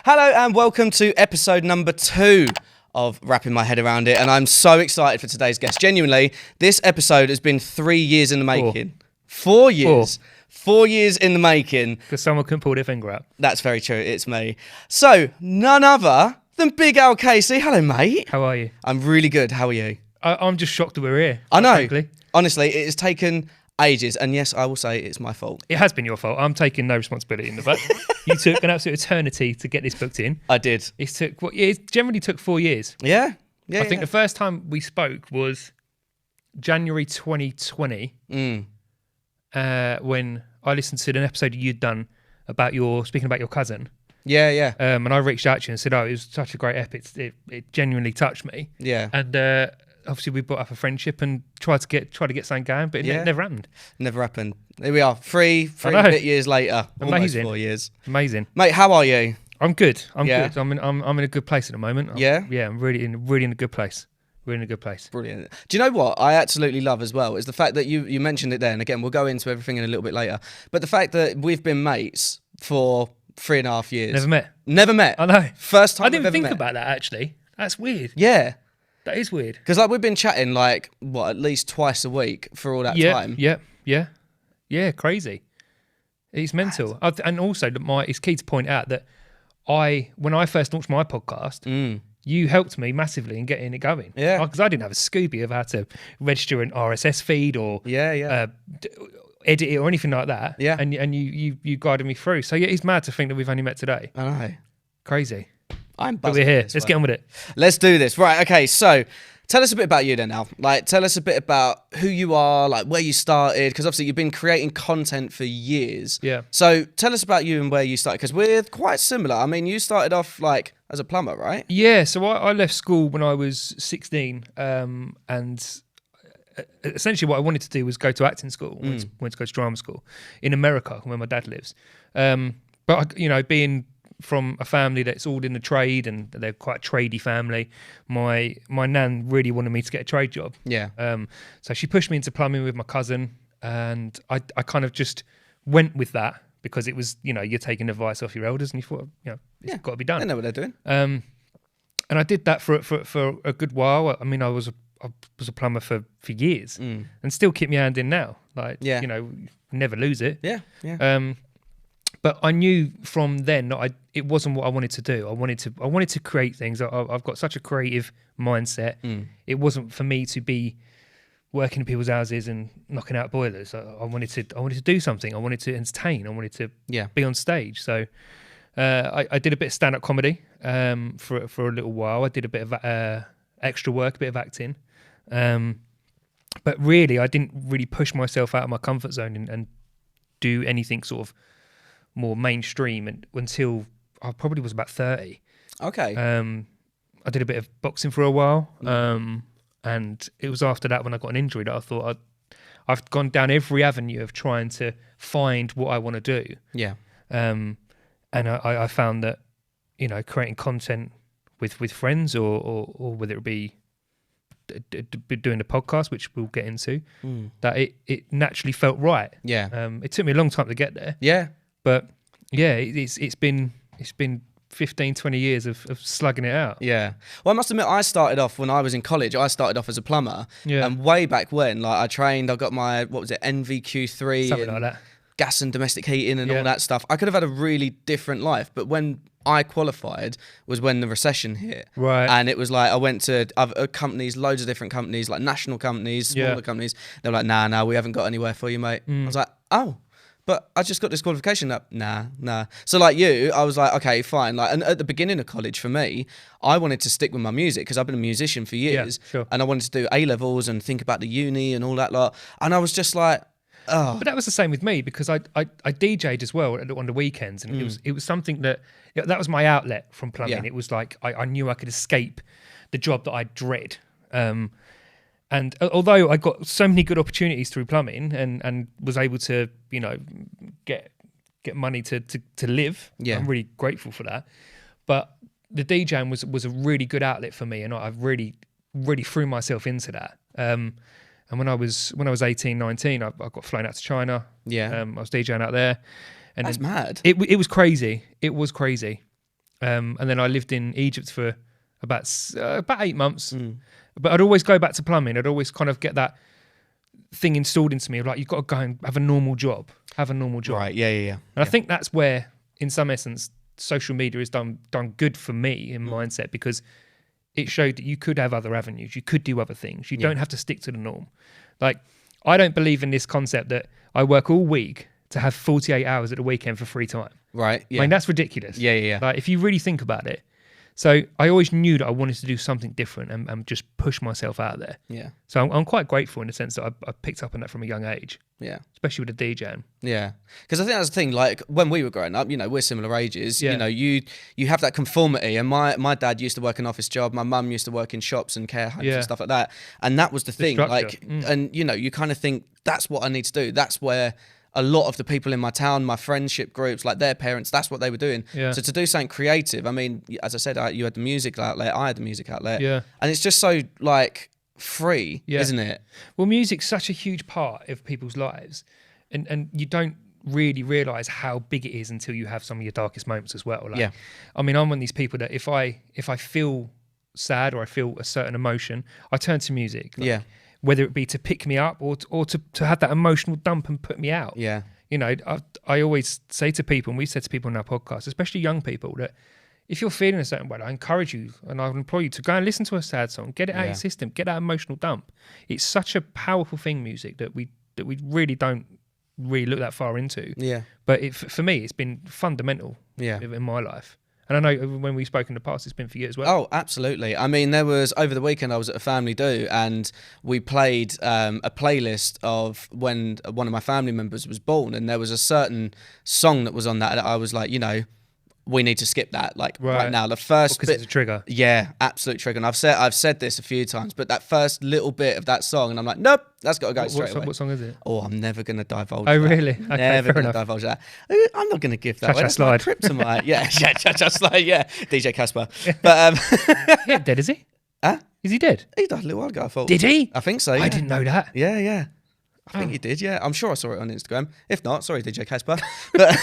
Hello and welcome to episode number 2 of Wrapping My Head Around It, and I'm so excited for today's guest. Genuinely, this episode has been 3 years in the making. 4 years. 4 years in the making. Because someone couldn't pull their finger out. That's very true, it's me. So, none other than Big Al Casey. Hello, mate. How are you? I'm really good, how are you? I'm just shocked that we're here. I know. Frankly. Honestly, it has taken ages, and yes, I will say it's my fault. It has been your fault. I'm taking no responsibility in the fact. You took an absolute eternity to get this booked in. I did. It generally took 4 years. Yeah? I think the first time we spoke was January 2020, when I listened to an episode you'd done speaking about your cousin. Yeah. And I reached out to you and said, it was such a great ep. It genuinely touched me. Yeah. And obviously we built up a friendship and tried to get something going, but it never happened. Never happened. Here we are, three and a bit years later. Amazing. Almost 4 years. Amazing. Mate, how are you? I'm good. I'm Yeah. good. I'm in a good place at the moment. I'm really in a good place. We're in a good place. Brilliant. Do you know what I absolutely love as well is the fact that you mentioned it there, and again, we'll go into everything in a little bit later, but the fact that we've been mates for 3.5 years. Never met. I know. First time I didn't think met. about that, actually. That's weird. Yeah. That is weird. Because we've been chatting at least twice a week for all that time. Yeah, crazy. It's mental. And also, it's key to point out that when I first launched my podcast, you helped me massively in getting it going. Yeah. Because I didn't have a Scooby of how to register an RSS feed or edit it or anything like that. Yeah. And you guided me through. So yeah, it's mad to think that we've only met today. I know. Crazy. I'm buzzing. But we're here. Let's get on with it. Let's do this. Right, okay, so tell us a bit about you then now. Tell us a bit about who you are, where you started, because obviously you've been creating content for years. Yeah. So tell us about you and where you started, because we're quite similar. I mean, you started off as a plumber, right? Yeah, so I left school when I was 16, and essentially what I wanted to do was go to acting school. I wanted to go to drama school in America, where my dad lives. But being from a family that's all in the trade, and they're quite a tradey family, my nan really wanted me to get a trade job. Yeah. So she pushed me into plumbing with my cousin, and I kind of just went with that because it was, you're taking advice off your elders, and you thought, it's got to be done. They know what they're doing. And I did that for a good while. I mean, I was a plumber for years, and still keep my hand in now. Never lose it. Yeah. But I knew from then that it wasn't what I wanted to do. I wanted to create things. I've got such a creative mindset. It wasn't for me to be working in people's houses and knocking out boilers. I wanted to do something. I wanted to entertain. I wanted to be on stage. So I did a bit of stand-up comedy for a little while. I did a bit of extra work, a bit of acting. But really, I didn't really push myself out of my comfort zone and do anything sort of more mainstream until I probably was about 30. Okay. I did a bit of boxing for a while, and it was after that when I got an injury that I thought I've gone down every avenue of trying to find what I want to do. Yeah. And I found that creating content with friends or whether it be doing the podcast, which we'll get into, that it naturally felt right. Yeah. It took me a long time to get there. Yeah. But yeah, it's been 15, 20 years of slugging it out. Yeah. Well, I must admit, I started off when I was in college. I started off as a plumber. Yeah. And way back when, I trained, I got my, NVQ3. Something like that. Gas and domestic heating and all that stuff. I could have had a really different life. But when I qualified was when the recession hit. Right. And it was I went to other companies, loads of different companies, national companies, smaller companies. They were like, nah, we haven't got anywhere for you, mate. I was like, oh. But I just got this qualification up. Nah. So you, I was like, okay, fine. And at the beginning of college for me, I wanted to stick with my music because I've been a musician for years. Yeah, sure. And I wanted to do A-levels and think about the uni and all that lot. And I was just like, oh. But that was the same with me because I DJ'd as well on the weekends, and it was something that was my outlet from plumbing. Yeah. It was I knew I could escape the job that I dread. And although I got so many good opportunities through plumbing and was able to, get money to live, I'm really grateful for that. But the DJing was a really good outlet for me, and I really threw myself into that. And when I was 18, 19, I got flown out to China. Yeah. I was DJing out there. And that's mad. It was crazy. It was crazy. and then I lived in Egypt for about 8 months. But I'd always go back to plumbing. I'd always kind of get that thing installed into me of like, you've got to go and have a normal job. Right, yeah. And I think that's where, in some essence, social media has done good for me in mindset, because it showed that you could have other avenues. You could do other things. You don't have to stick to the norm. Like, I don't believe in this concept that I work all week to have 48 hours at the weekend for free time. Right, yeah. I mean, that's ridiculous. Yeah. Like, if you really think about it. So I always knew that I wanted to do something different and just push myself out there. Yeah. So I'm quite grateful in the sense that I picked up on that from a young age. Yeah. Especially with the DJing. Yeah. Because I think that's the thing, like when we were growing up, you know, we're similar ages, Yeah. you know, you have that conformity. And my dad used to work an office job. My mum used to work in shops and care homes and stuff like that. And that was the thing. structure. Like, and you know, you kind of think that's what I need to do. That's where a lot of the people in my town, my friendship groups, like their parents, that's what they were doing. Yeah. So to do something creative, I mean, as I said, you had the music outlet, I had the music outlet. Yeah. And it's just so like free, isn't it? Well, music's such a huge part of people's lives, and you don't really realise how big it is until you have some of your darkest moments as well. Like, Yeah. I mean, I'm one of these people that if I feel sad or I feel a certain emotion, I turn to music. Like, Yeah. Whether it be to pick me up or to have that emotional dump and put me out. Yeah. You know, I always say to people, and we've said to people on our podcast, especially young people, that if you're feeling a certain way, I encourage you and I implore you to go and listen to a sad song, get it out of your system, get that emotional dump. It's such a powerful thing, music, that we really don't really look that far into. Yeah. But for me, it's been fundamental in my life. And I know when we spoke in the past, it's been for you as well. Oh, absolutely. I mean, there was, over the weekend, I was at a family do, and we played a playlist of when one of my family members was born, and there was a certain song that was on that I was like, you know, we need to skip that, like right now. The first because bit, it's a trigger. Yeah, absolute trigger. And I've said this a few times, but that first little bit of that song, and I'm like, nope, that's got to go straight away. What song is it? Oh, I'm never going to divulge that. Oh, that. Really? Okay, never going to divulge that. I'm not going to give that away. That's slide. Kryptonite. Yeah, Cha-Cha Slide, yeah. DJ Casper. But, He dead, is he? Huh? Is he dead? He died a little while ago, I thought. Did he? I think so, yeah. I didn't know that. Yeah. I think he did, yeah. I'm sure I saw it on Instagram. If not, sorry, DJ Casper. But...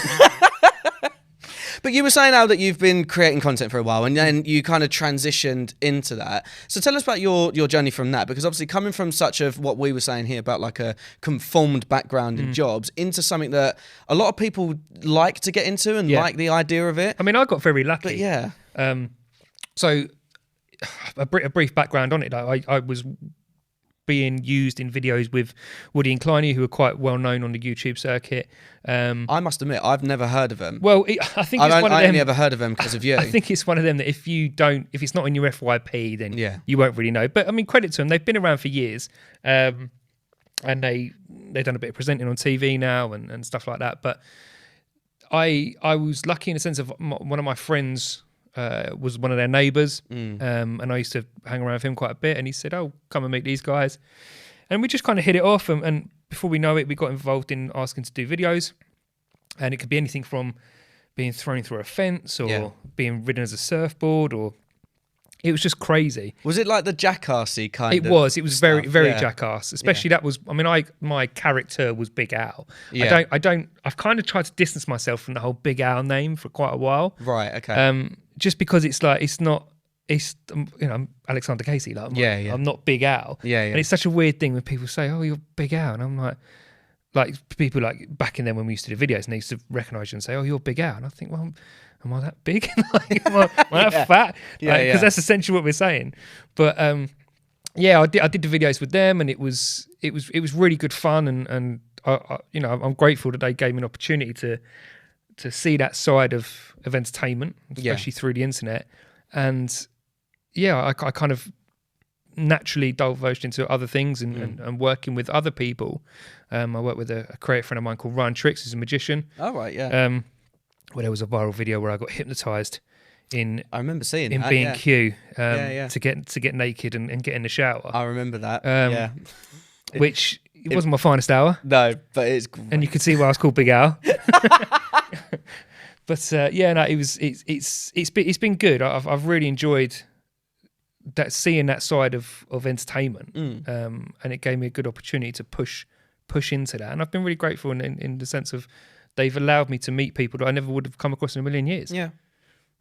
But you were saying now that you've been creating content for a while and then you kind of transitioned into that. So tell us about your journey from that, because obviously coming from such of what we were saying here about like a conformed background in jobs into something that a lot of people like to get into and like the idea of it. I mean, I got very lucky. But yeah. So a brief background on it. I was being used in videos with Woody and Kleiny, who are quite well known on the YouTube circuit. I must admit, I've never heard of them. Well, I think it's one of them. I only ever heard of them because of you. I think it's one of them that if it's not in your FYP, then you won't really know. But I mean, credit to them; they've been around for years, and they've done a bit of presenting on TV now and stuff like that. But I was lucky in the sense of one of my friends was one of their neighbours, and I used to hang around with him quite a bit, and he said, "Oh, come and meet these guys," and we just kind of hit it off, and before we know it, we got involved in asking to do videos, and it could be anything from being thrown through a fence or being ridden as a surfboard, or it was just crazy. Was it like the jackassy kind of? It was stuff? very jackass, especially that was, I mean, my character was Big Al. Yeah. I've kind of tried to distance myself from the whole Big Al name for quite a while. Right, okay. Just because it's like, I'm Alexander Casey, like I'm not Big Al. Yeah. And it's such a weird thing when people say, "Oh, you're Big Al," and I'm like people like back in then when we used to do videos and they used to recognise you and say, "Oh, you're Big Al," and I think, well, am I that big? Like, am I that fat? Because that's essentially what we're saying. But I did the videos with them, and it was really good fun, and I'm grateful that they gave me an opportunity to see that side of entertainment, especially through the internet. And I kind of naturally divulged into other things and working with other people. I worked with a creative friend of mine called Ryan Tricks, who's a magician. Oh, right, yeah. Where there was a viral video where I got hypnotised I remember seeing in that, B&Q to get naked and get in the shower. I remember that, Which it wasn't my finest hour. No, but it's great. And you could see why I was called Big Al. But it's been good. I've really enjoyed seeing that side of entertainment, and it gave me a good opportunity to push into that. And I've been really grateful in the sense of they've allowed me to meet people that I never would have come across in a million years. Yeah.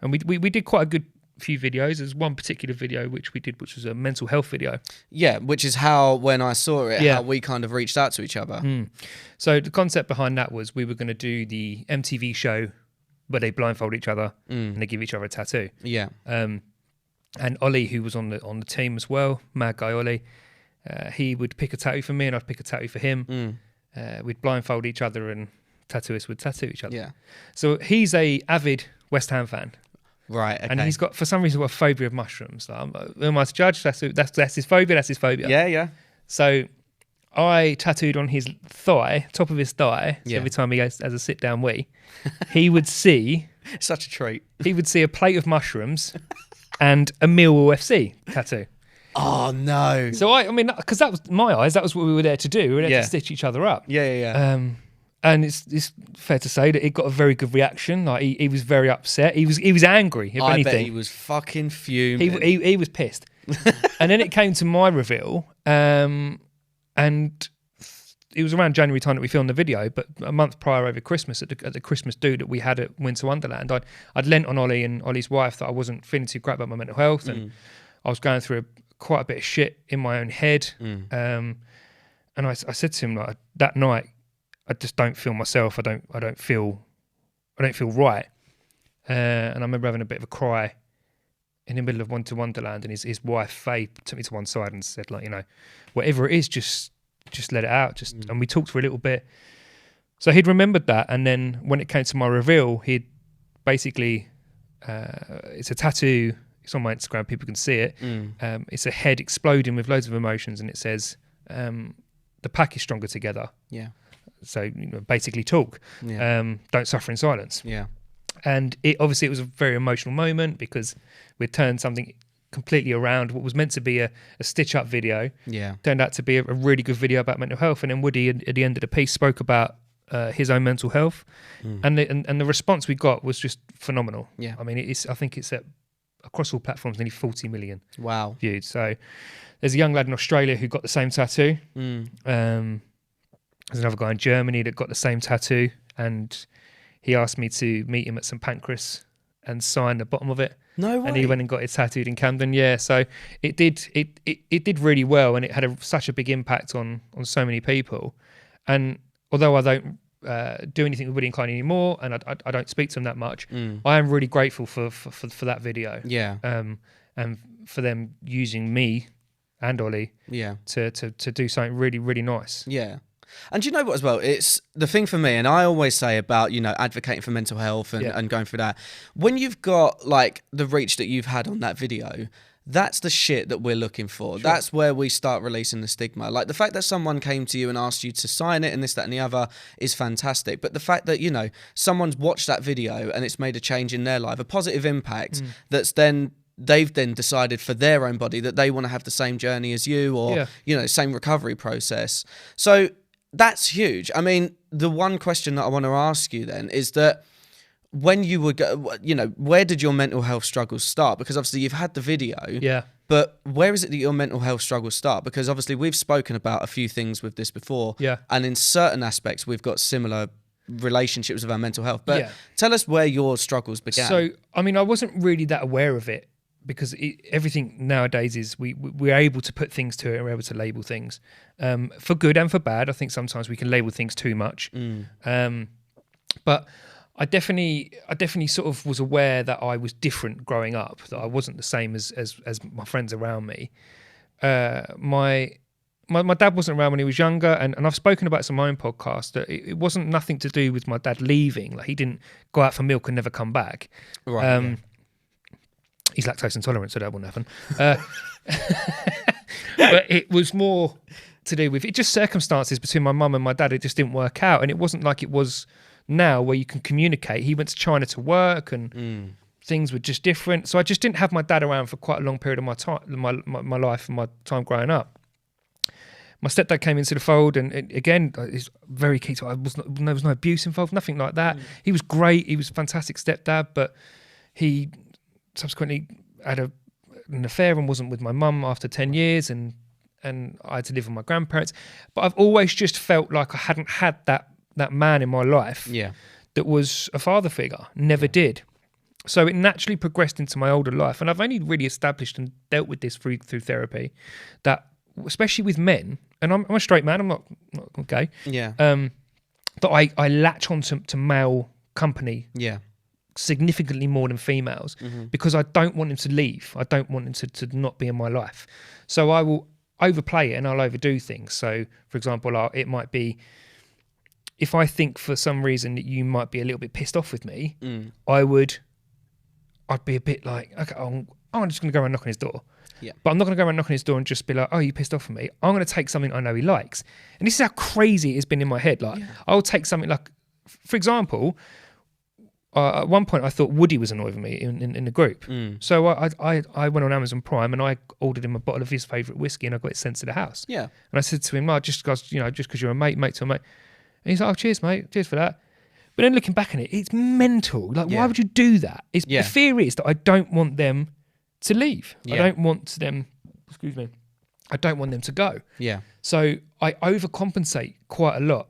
And we did quite a good few videos. There's one particular video which we did, which was a mental health video. Yeah, which is how, when I saw it, how we kind of reached out to each other. So the concept behind that was we were going to do the MTV show where they blindfold each other and they give each other a tattoo. Yeah. And Ollie, who was on the team as well, mad guy Ollie, he would pick a tattoo for me and I'd pick a tattoo for him. We'd blindfold each other and tattooists would tattoo each other. Yeah. So he's a avid West Ham fan. Right, okay. And he's got, for some reason, a phobia of mushrooms. Like, who am I to judge? That's his phobia, that's his phobia. Yeah, yeah. So I tattooed on his thigh, top of his thigh, so every time he has a sit-down wee, he would see... Such a treat. He would see a plate of mushrooms and a Millwall FC tattoo. Oh, no. So I mean, because that was my eyes, that was what we were there to do. We were there to stitch each other up. Yeah. And it's fair to say that it got a very good reaction. Like he was very upset. He was angry. If anything, I bet he was fucking fuming. He was pissed. And then it came to my reveal, and it was around January time that we filmed the video. But a month prior, over Christmas, at the Christmas do that we had at Winter Wonderland, I'd lent on Ollie and Ollie's wife that I wasn't feeling too great about my mental health, and I was going through quite a bit of shit in my own head. And I said to him, like, that night, I just don't feel myself. I don't feel right. And I remember having a bit of a cry in the middle of Winter Wonderland, and his wife Faye took me to one side and said, like, you know, whatever it is, just let it out. And we talked for a little bit. So he'd remembered that, and then when it came to my reveal, he'd basically it's a tattoo. It's on my Instagram. People can see it. It's a head exploding with loads of emotions, and it says, "The pack is stronger together." Yeah. So, you know, basically talk. Don't suffer in silence. Yeah. And it was a very emotional moment because we'd turned something completely around. What was meant to be a stitch-up video turned out to be a really good video about mental health. And then Woody, at the end of the piece, spoke about his own mental health, and the response we got was just phenomenal. Yeah. I mean, I think it's at across all platforms nearly 40 million viewed. So there's a young lad in Australia who got the same tattoo. There's another guy in Germany that got the same tattoo, and he asked me to meet him at St Pancras and sign the bottom of it. No way. And he went and got it tattooed in Camden. Yeah, so it did really well, and it had such a big impact on so many people. And although I don't do anything with Woody and Klein anymore, and I don't speak to them that much, I am really grateful for that video. Yeah. And for them using me and Ollie. Yeah. To do something really, really nice. Yeah. And do you know what as well? It's the thing for me, and I always say about, you know, advocating for mental health and going through that. When you've got like the reach that you've had on that video, that's the shit that we're looking for. Sure. That's where we start releasing the stigma. Like the fact that someone came to you and asked you to sign it and this, that and the other is fantastic. But the fact that, you know, someone's watched that video and it's made a change in their life, a positive impact that's then... they've then decided for their own body that they want to have the same journey as you or, you know, same recovery process. So that's huge. I mean, the one question that I want to ask you then is that when you were, you know, where did your mental health struggles start? Because obviously you've had the video. Yeah. But where is it that your mental health struggles start? Because obviously we've spoken about a few things with this before. Yeah. And in certain aspects, we've got similar relationships with our mental health. But tell us where your struggles began. So, I mean, I wasn't really that aware of it, because everything nowadays is we're able to put things to it and we're able to label things for good and for bad. I think sometimes we can label things too much. But I definitely sort of was aware that I was different growing up, that I wasn't the same as my friends around me. My dad wasn't around when he was younger, and I've spoken about this on my own podcast, that it wasn't nothing to do with my dad leaving. Like, he didn't go out for milk and never come back. Right. He's lactose intolerant, so that wouldn't happen. But it was more to do with just circumstances between my mum and my dad. It just didn't work out, and it wasn't like it was now where you can communicate. He went to China to work, and things were just different. So I just didn't have my dad around for quite a long period of my time, my life and my time growing up. My stepdad came into the fold, and again, he's very key to it. There was no abuse involved, nothing like that. He was great. He was a fantastic stepdad, but he subsequently had an affair and wasn't with my mum after 10 years, and I had to live with my grandparents. But I've always just felt like I hadn't had that man in my life that was a father figure. Never did. So it naturally progressed into my older life, and I've only really established and dealt with this through therapy, that especially with men, and I'm a straight man, I'm not gay. Yeah. That I latch on to male company. Yeah. Significantly more than females, because I don't want them to leave. I don't want them to not be in my life. So I will overplay it and I'll overdo things. So, for example, it might be, if I think for some reason that you might be a little bit pissed off with me, I'd be a bit like, okay, I'm just going to go around knock on his door. Yeah. But I'm not going to go around knock on his door and just be like, oh, you pissed off with me. I'm going to take something I know he likes. And this is how crazy it's been in my head. Like, I'll take something like, for example, at one point I thought Woody was annoying me in the group. So I went on Amazon Prime and I ordered him a bottle of his favourite whiskey and I got it sent to the house. Yeah. And I said to him, just because you're a mate to a mate. And he's like, oh, cheers, mate. Cheers for that. But then looking back on it, it's mental. Like, why would you do that? The fear is that I don't want them to leave. I don't want them, I don't want them to go. Yeah. So I overcompensate quite a lot.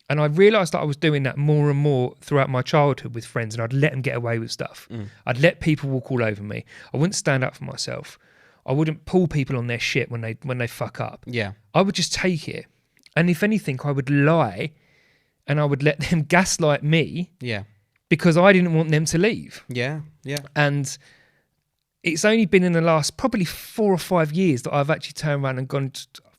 And I realised that I was doing that more and more throughout my childhood with friends, and I'd let them get away with stuff. I'd let people walk all over me. I wouldn't stand up for myself. I wouldn't pull people on their shit when they fuck up. Yeah. I would just take it. And if anything, I would lie and I would let them gaslight me. Yeah. Because I didn't want them to leave. Yeah. Yeah. And it's only been in the last probably 4 or 5 years that I've actually turned around and gone,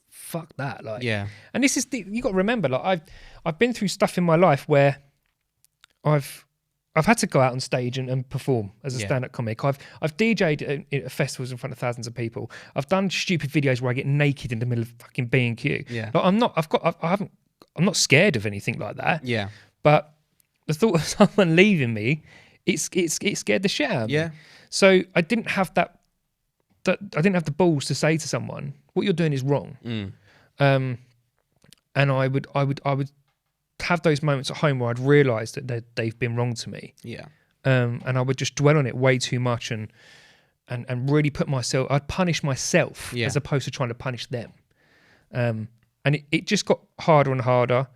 fuck that. Like, yeah. And this is you got to remember, like I've been through stuff in my life where I've had to go out on stage and perform as a stand-up comic. I've DJ'd at festivals in front of thousands of people. I've done stupid videos where I get naked in the middle of fucking B&Q. Yeah. Like, I'm not scared of anything like that. Yeah. But the thought of someone leaving me, it scared the shit out of me. So I didn't have that I didn't have the balls to say to someone, what you're doing is wrong. And I would have those moments at home where I'd realise that they've been wrong to me. Yeah. And I would just dwell on it way too much and really I'd punish myself as opposed to trying to punish them. And it just got harder and harder.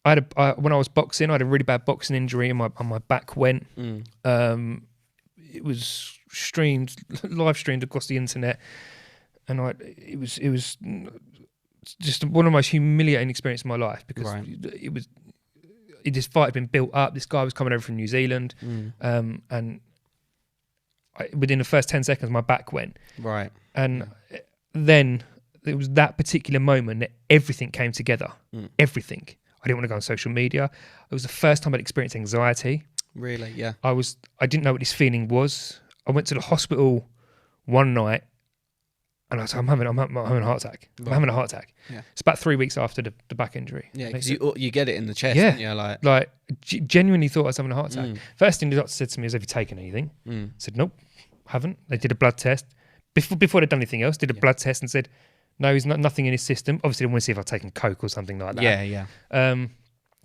When I was boxing, I had a really bad boxing injury and my back went. It was live streamed across the internet, and it was just one of the most humiliating experiences of my life, because this fight had been built up. This guy was coming over from New Zealand, and within the first 10 seconds, my back went. Right. And then it was that particular moment that everything came together. Everything. I didn't want to go on social media. It was the first time I'd experienced anxiety. Really? Yeah. I didn't know what this feeling was. I went to the hospital one night and I was like, I'm having a heart attack. Right. I'm having a heart attack. Yeah. It's about 3 weeks after the back injury. Yeah, because you get it in the chest. Yeah. And you're like genuinely thought I was having a heart attack. First thing the doctor said to me is, have you taken anything? I said, nope, haven't. They did a blood test. Before they'd done anything else, did a blood test and said, no, he's nothing in his system. Obviously, they want to see if I've taken coke or something like that. Yeah, yeah.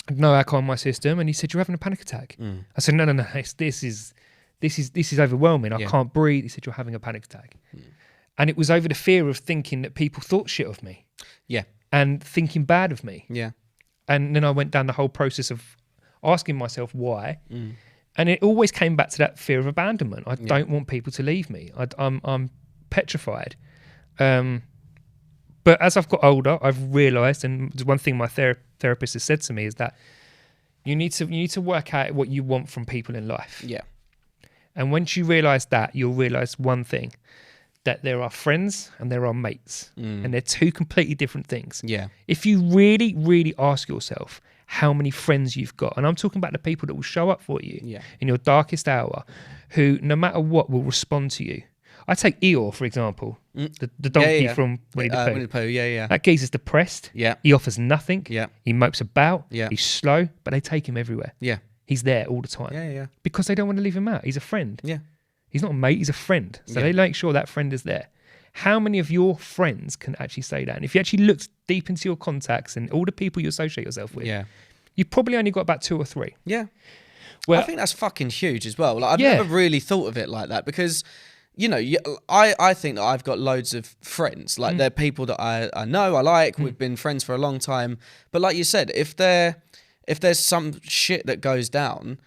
No alcohol in my system, and he said, you're having a panic attack. I said, no, this is overwhelming. I can't breathe. He said, you're having a panic attack. And it was over the fear of thinking that people thought shit of me. Yeah. And thinking bad of me. Yeah. And then I went down the whole process of asking myself why. And it always came back to that fear of abandonment. I don't want people to leave me. I'm petrified. But as I've got older, I've realised, and one thing my therapist has said to me is that you need to work out what you want from people in life. Yeah. And once you realise that, you'll realise one thing, that there are friends and there are mates, and they're two completely different things. Yeah. If you really, really ask yourself how many friends you've got, and I'm talking about the people that will show up for you in your darkest hour, who no matter what will respond to you. I take Eeyore, for example, the donkey from Winnie the Pooh. Yeah. That geezer's depressed. Yeah. He offers nothing. Yeah. He mopes about. Yeah. He's slow, but they take him everywhere. Yeah. He's there all the time. Yeah. Because they don't want to leave him out. He's a friend. Yeah. He's not a mate, he's a friend. So they make sure that friend is there. How many of your friends can actually say that? And if you actually looked deep into your contacts and all the people you associate yourself with, you've probably only got about 2 or 3. Yeah. Well, I think that's fucking huge as well. Like, I've never really thought of it like that, because I think that I've got loads of friends. Like, they're people that I know, I like, we've been friends for a long time. But like you said, if there's some shit that goes down,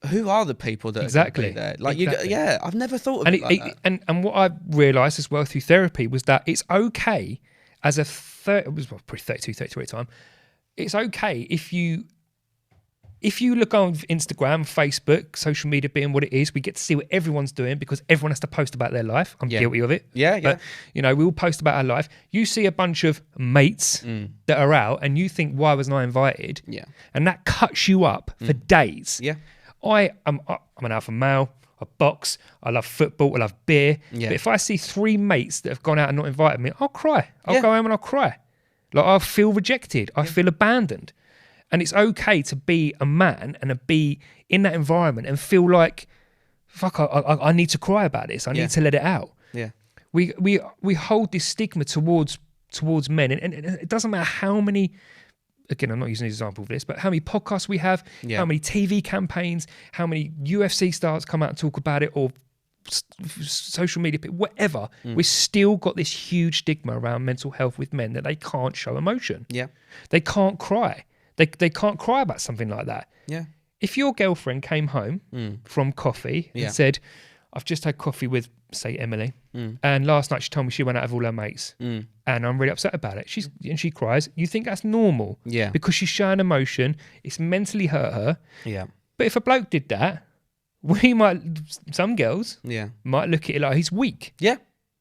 who are the people that exactly are gonna be there? Like exactly. I've never thought of it like that. And what I realised as well through therapy was that it's okay as a it was probably 32, 33 at the time. It's okay if you look on Instagram, Facebook, social media being what it is, we get to see what everyone's doing because everyone has to post about their life. I'm guilty of it. Yeah. But, we all post about our life. You see a bunch of mates that are out and you think, why wasn't I invited? Yeah. And that cuts you up for days. Yeah. I'm an alpha male. I box. I love football. I love beer. Yeah. But if I see 3 mates that have gone out and not invited me, I'll cry. I'll go home and I'll cry. Like I'll feel rejected. I feel abandoned. And it's okay to be a man and to be in that environment and feel like, fuck, I need to cry about this. I need to let it out. Yeah. We hold this stigma towards men, and it doesn't matter how many. Again, I'm not using an example of this, but how many podcasts we have, how many TV campaigns, how many UFC stars come out and talk about it, or social media, whatever. We've still got this huge stigma around mental health with men that they can't show emotion. Yeah. They can't cry. They can't cry about something like that. Yeah. If your girlfriend came home from coffee and said, I've just had coffee with, say, Emily, and last night she told me she went out with all her mates, and I'm really upset about it. She cries. You think that's normal? Yeah. Because she's showing emotion. It's mentally hurt her. Yeah. But if a bloke did that, some girls might look at it like he's weak. Yeah.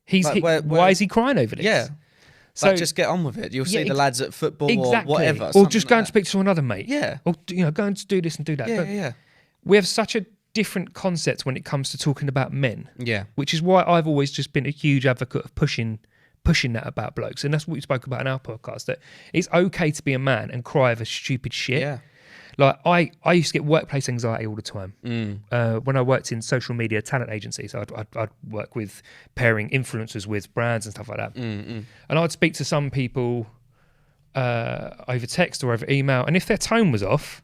Why is he crying over this? Yeah. So just get on with it. You'll see the lads at football or whatever. Or just go and speak to another mate. Yeah. Or go and do this and do that. Yeah. We have such a different concept when it comes to talking about men. Yeah. Which is why I've always just been a huge advocate of pushing that about blokes. And that's what we spoke about in our podcast, that it's okay to be a man and cry over stupid shit. Yeah. Like I used to get workplace anxiety all the time. When I worked in social media talent agencies, I'd work with pairing influencers with brands and stuff like that. And I'd speak to some people over text or over email, and if their tone was off,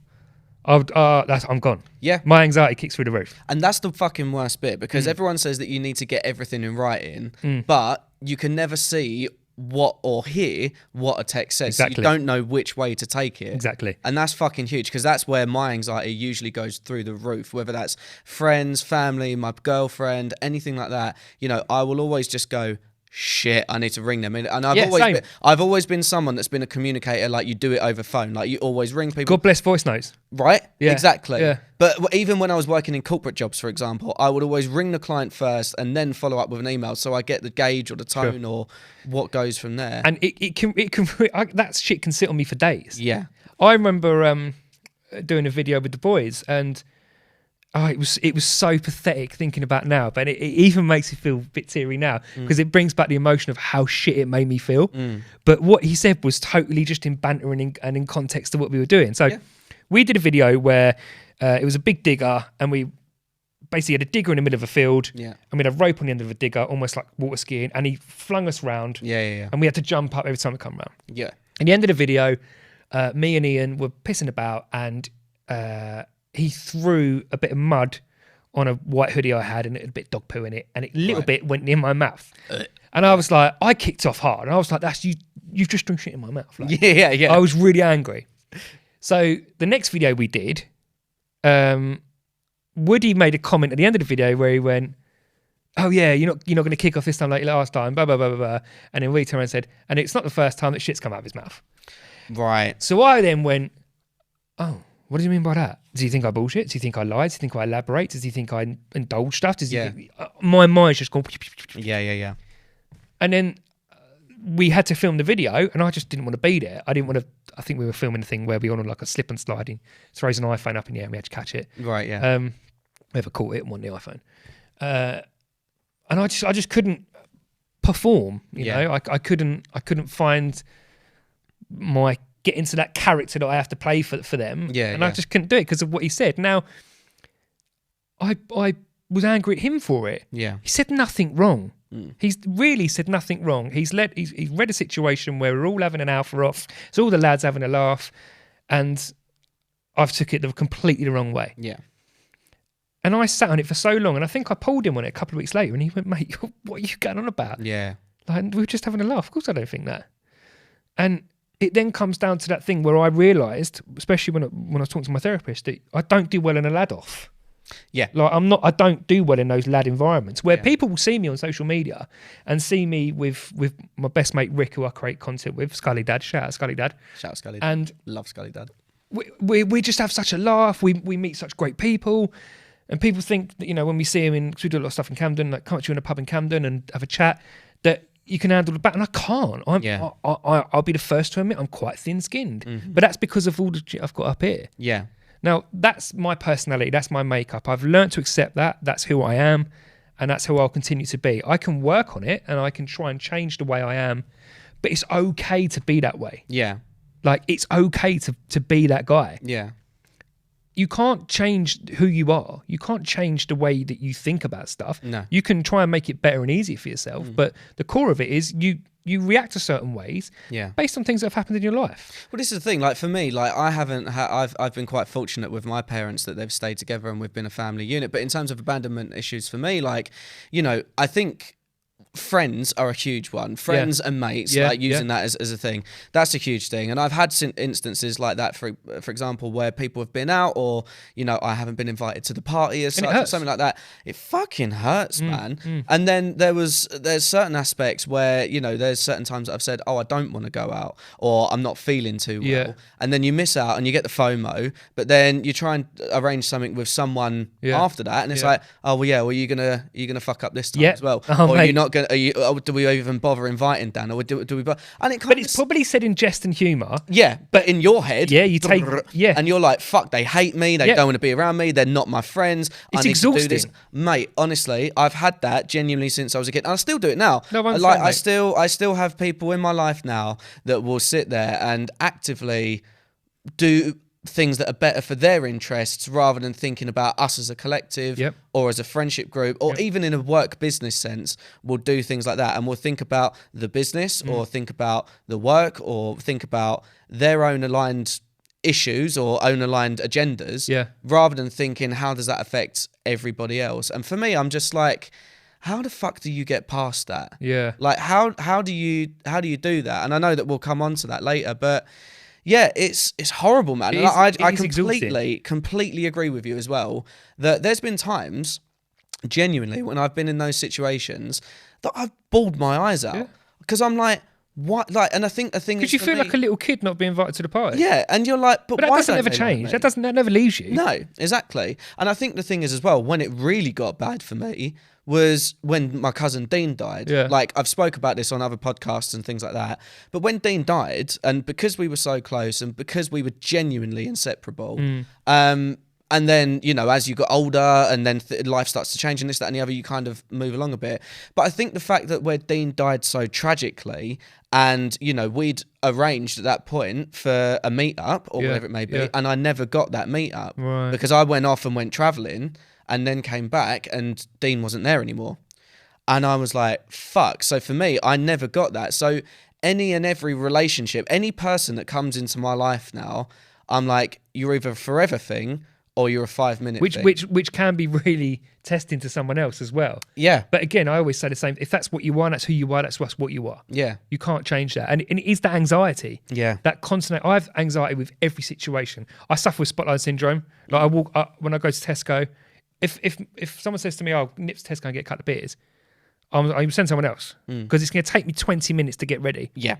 I'm gone. Yeah, my anxiety kicks through the roof. And that's the fucking worst bit, because everyone says that you need to get everything in writing, but you can never see what or hear what a text says. Exactly. So you don't know which way to take it. Exactly. And that's fucking huge, because that's where my anxiety usually goes through the roof, whether that's friends, family, my girlfriend, anything like that. I will always just go, shit, I need to ring them. And I've always been someone that's been a communicator, like you do it over phone, like you always ring people. God bless voice notes. Right? Yeah. Exactly. Yeah. But even when I was working in corporate jobs, for example, I would always ring the client first and then follow up with an email, so I get the gauge or the tone or what goes from there. And it can that shit can sit on me for days. Yeah. I remember doing a video with the boys, and it was so pathetic thinking about now, but it even makes me feel a bit teary now, because it brings back the emotion of how shit it made me feel. But what he said was totally just in banter and in context to what we were doing. So we did a video where it was a big digger, and we basically had a digger in the middle of a field, and we had a rope on the end of a digger, almost like water skiing, and he flung us round, and we had to jump up every time we come round. Yeah. At the end of the video, me and Ian were pissing about, and he threw a bit of mud on a white hoodie I had, and it had a bit of dog poo in it, and a little bit went near my mouth. And I was like, I kicked off hard, and I was like, "That's you! You've just thrown shit in my mouth." Like, yeah. I was really angry. So the next video we did, Woody made a comment at the end of the video where he went, "Oh yeah, you're not going to kick off this time like last time." Blah blah blah blah blah. And then Woody turned around and said, "And it's not the first time that shit's come out of his mouth." Right. So I then went, "Oh, what do you mean by that? Does he think I bullshit? Does he think I lie? Does he think I elaborate? Does he think I indulge stuff? Does he think my mind's just gone?" Yeah. And then we had to film the video, and I just didn't want to be there. I didn't want to. I think we were filming a thing where we were on like a slip and slide. He throws an iPhone up in the air and we had to catch it. Right, yeah. Whoever caught it won the iPhone. And I just couldn't perform. You know, I couldn't find get into that character that I have to play for them. I just couldn't do it because of what he said. Now, I was angry at him for it. Yeah. He said nothing wrong. He's really said nothing wrong. He's read a situation where we're all having an alpha off. So all the lads having a laugh, and I've took it completely the wrong way. Yeah. And I sat on it for so long, and I think I pulled him on it a couple of weeks later, and he went, "Mate, what are you going on about?" Yeah. Like, we were just having a laugh. Of course I don't think that. And it then comes down to that thing where I realised, especially when I was talking to my therapist, that I don't do well in a lad off. Yeah. Like I don't do well in those lad environments where people will see me on social media and see me with my best mate Rick, who I create content with, Scully Dad. Shout out Scully Dad. Shout out Scully Dad. And love Scully Dad. We just have such a laugh. We meet such great people. And people think that, when we see him because we do a lot of stuff in Camden, like come up to you in a pub in Camden and have a chat, that you can handle the bat, and I can't. I'll be the first to admit I'm quite thin-skinned, but that's because of all the shit I've got up here. Yeah. Now that's my personality, that's my makeup. I've learned to accept that. That's who I am, and that's who I'll continue to be. I can work on it, and I can try and change the way I am, but it's okay to be that way. Yeah. Like it's okay to be that guy. Yeah. You can't change who you are. You can't change the way that you think about stuff. No. You can try and make it better and easier for yourself, but the core of it is you react to certain ways based on things that have happened in your life. Well, this is the thing. Like for me, like I've been quite fortunate with my parents that they've stayed together and we've been a family unit. But in terms of abandonment issues for me, like, I think friends are a huge one. Friends and mates, like using that as a thing. That's a huge thing. And I've had instances like that, for example, where people have been out or, I haven't been invited to the party or something like that. It fucking hurts, man. And then there's certain aspects where, there's certain times that I've said, oh, I don't want to go out or I'm not feeling too well. And then you miss out and you get the FOMO, but then you try and arrange something with someone after that. And it's like, oh, well, you're going to fuck up this time as well. Oh, or you're not going to, do we even bother inviting Dan, or do we? And it's probably said in jest and humour. Yeah, but in your head, you take and you're like, fuck, they hate me, they don't want to be around me, they're not my friends. It's I need exhausting, to do this, mate. Honestly, I've had that genuinely since I was a kid, and I still do it now. No, I'm like, fine, I still have people in my life now that will sit there and actively do things that are better for their interests rather than thinking about us as a collective or as a friendship group or even in a work business sense. We'll do things like that and we'll think about the business or think about the work or think about their own aligned issues or own aligned agendas rather than thinking how does that affect everybody else. And for me, I'm just like, how the fuck do you get past that? Like how do you do that? And I know that we'll come on to that later, but yeah, it's horrible, man. And I completely agree with you as well that there's been times, genuinely, when I've been in those situations that I've bawled my eyes out because I'm like, what? Like, and I think the thing is, because you feel like a little kid not being invited to the party. Yeah, and you're like, but that why doesn't ever change. That never leaves you. No, exactly. And I think the thing is as well, when it really got bad for me was when my cousin Dean died. Like I've spoke about this on other podcasts and things like that. But when Dean died, and because we were so close and because we were genuinely inseparable, and then, as you got older and then life starts to change and this, that and the other, you kind of move along a bit. But I think the fact that where Dean died so tragically and, we'd arranged at that point for a meet-up or whatever it may be, and I never got that meet-up because I went off and went travelling and then came back and Dean wasn't there anymore. And I was like, fuck. So for me, I never got that. So any and every relationship, any person that comes into my life now, I'm like, you're either a forever thing or you're a 5-minute thing. Which can be really testing to someone else as well. Yeah. But again, I always say the same. If that's what you are, that's who you are, that's what you are. Yeah. You can't change that. And it is that anxiety. Yeah. That constant, I have anxiety with every situation. I suffer with spotlight syndrome. Like when I go to Tesco, if someone says to me, "Oh, nip to Tesco and get a couple of beers," I'm send someone else because it's going to take me 20 minutes to get ready. Yeah,